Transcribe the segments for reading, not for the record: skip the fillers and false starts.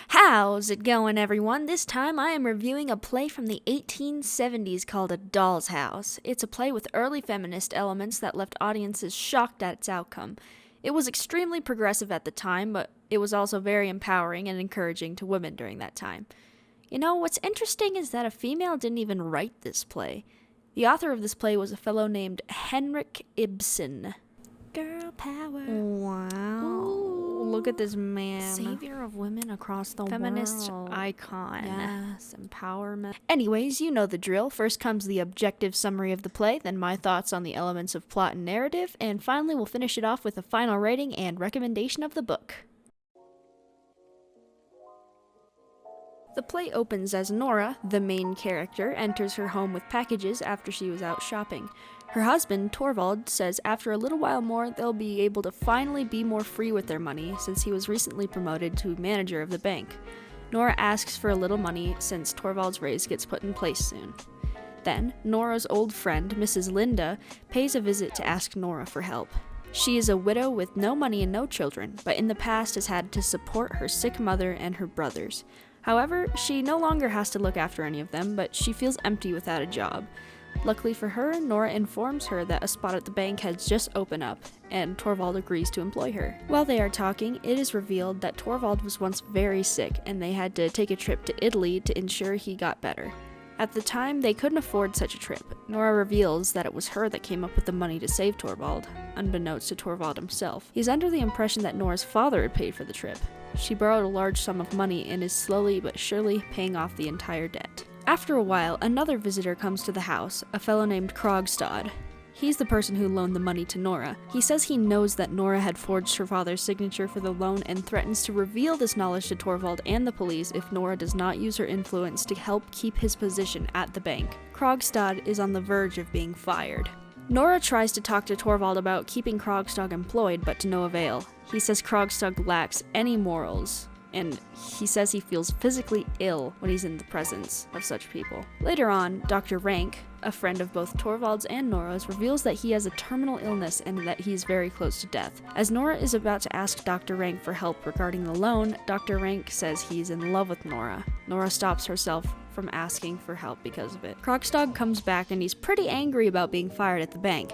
How's it going, everyone? This time I am reviewing a play from the 1870s called A Doll's House. It's a play with early feminist elements that left audiences shocked at its outcome. It was extremely progressive at the time, but it was also very empowering and encouraging to women during that time. You know, what's interesting is that a female didn't even write this play. The author of this play was a fellow named Henrik Ibsen. Girl power. Wow. Ooh. Look at this man. Savior of women across the Feminist world. icon. Yes, empowerment. Anyways, you know the drill. First comes the objective summary of the play, then my thoughts on the elements of plot and narrative, and finally we'll finish it off with a final rating and recommendation of the book. The play opens as Nora, the main character, enters her home with packages after she was out shopping. Her husband, Torvald, says after a little while more they'll be able to finally be more free with their money since he was recently promoted to manager of the bank. Nora asks for a little money since Torvald's raise gets put in place soon. Then, Nora's old friend, Mrs. Linda, pays a visit to ask Nora for help. She is a widow with no money and no children, but in the past has had to support her sick mother and her brothers. However, she no longer has to look after any of them, but she feels empty without a job. Luckily for her, Nora informs her that a spot at the bank has just opened up, and Torvald agrees to employ her. While they are talking, it is revealed that Torvald was once very sick, and they had to take a trip to Italy to ensure he got better. At the time, they couldn't afford such a trip. Nora reveals that it was her that came up with the money to save Torvald, unbeknownst to Torvald himself. He's under the impression that Nora's father had paid for the trip. She borrowed a large sum of money and is slowly but surely paying off the entire debt. After a while, another visitor comes to the house, a fellow named Krogstad. He's the person who loaned the money to Nora. He says he knows that Nora had forged her father's signature for the loan and threatens to reveal this knowledge to Torvald and the police if Nora does not use her influence to help keep his position at the bank. Krogstad is on the verge of being fired. Nora tries to talk to Torvald about keeping Krogstad employed, but to no avail. He says Krogstad lacks any morals, and he says he feels physically ill when he's in the presence of such people. Later on, Dr. Rank, a friend of both Torvald's and Nora's, reveals that he has a terminal illness and that he's very close to death. As Nora is about to ask Dr. Rank for help regarding the loan, Dr. Rank says he's in love with Nora. Nora stops herself from asking for help because of it. Krogstad comes back and he's pretty angry about being fired at the bank.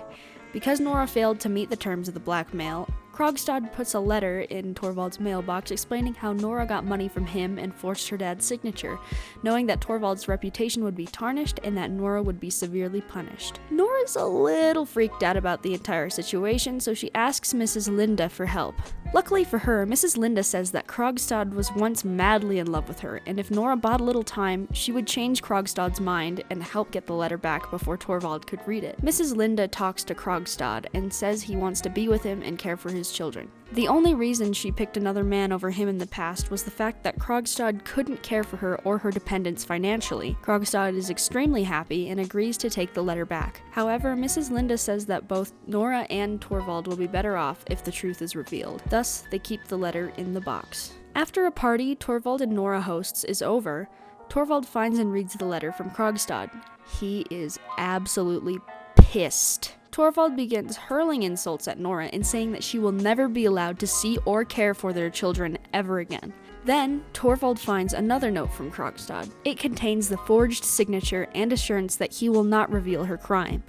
Because Nora failed to meet the terms of the blackmail, Krogstad puts a letter in Torvald's mailbox explaining how Nora got money from him and forged her dad's signature, knowing that Torvald's reputation would be tarnished and that Nora would be severely punished. Nora's a little freaked out about the entire situation, so she asks Mrs. Linda for help. Luckily for her, Mrs. Linda says that Krogstad was once madly in love with her, and if Nora bought a little time, she would change Krogstad's mind and help get the letter back before Torvald could read it. Mrs. Linda talks to Krogstad and says he wants to be with him and care for his children. The only reason she picked another man over him in the past was the fact that Krogstad couldn't care for her or her dependents financially. Krogstad is extremely happy and agrees to take the letter back. However, Mrs. Linda says that both Nora and Torvald will be better off if the truth is revealed. Thus, they keep the letter in the box. After a party Torvald and Nora hosts is over, Torvald finds and reads the letter from Krogstad. He is absolutely pissed. Torvald begins hurling insults at Nora and saying that she will never be allowed to see or care for their children ever again. Then, Torvald finds another note from Krogstad. It contains the forged signature and assurance that he will not reveal her crime.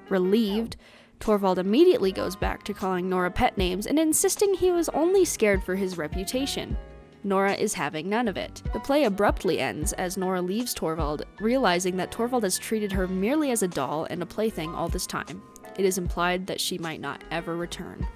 Relieved, Torvald immediately goes back to calling Nora pet names and insisting he was only scared for his reputation. Nora is having none of it. The play abruptly ends as Nora leaves Torvald, realizing that Torvald has treated her merely as a doll and a plaything all this time. It is implied that she might not ever return.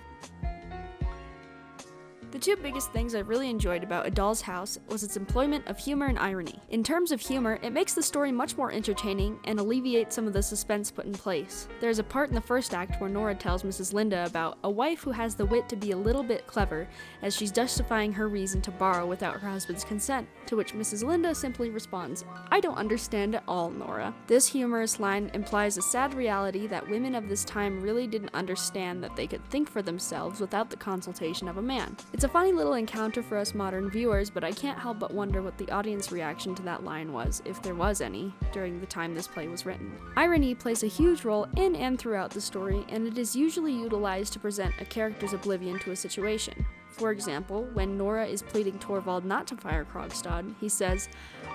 The two biggest things I really enjoyed about A Doll's House was its employment of humor and irony. In terms of humor, it makes the story much more entertaining and alleviates some of the suspense put in place. There's a part in the first act where Nora tells Mrs. Linda about a wife who has the wit to be a little bit clever, as she's justifying her reason to borrow without her husband's consent, to which Mrs. Linda simply responds, "I don't understand at all, Nora." This humorous line implies a sad reality that women of this time really didn't understand that they could think for themselves without the consultation of a man. It's a funny little encounter for us modern viewers, but I can't help but wonder what the audience reaction to that line was, if there was any, during the time this play was written. Irony plays a huge role in and throughout the story, and it is usually utilized to present a character's oblivion to a situation. For example, when Nora is pleading Torvald not to fire Krogstad, he says,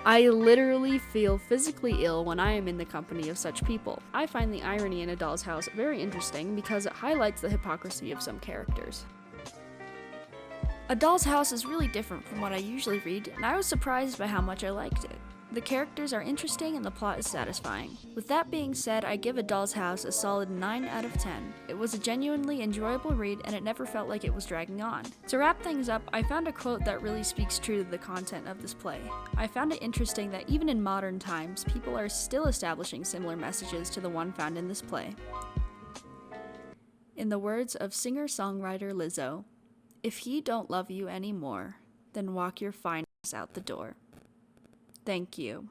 "I literally feel physically ill when I am in the company of such people." I find the irony in A Doll's House very interesting because it highlights the hypocrisy of some characters. A Doll's House is really different from what I usually read, and I was surprised by how much I liked it. The characters are interesting and the plot is satisfying. With that being said, I give A Doll's House a solid 9 out of 10. It was a genuinely enjoyable read and it never felt like it was dragging on. To wrap things up, I found a quote that really speaks true to the content of this play. I found it interesting that even in modern times, people are still establishing similar messages to the one found in this play. In the words of singer-songwriter Lizzo, "If he don't love you anymore, then walk your fine ass out the door." Thank you.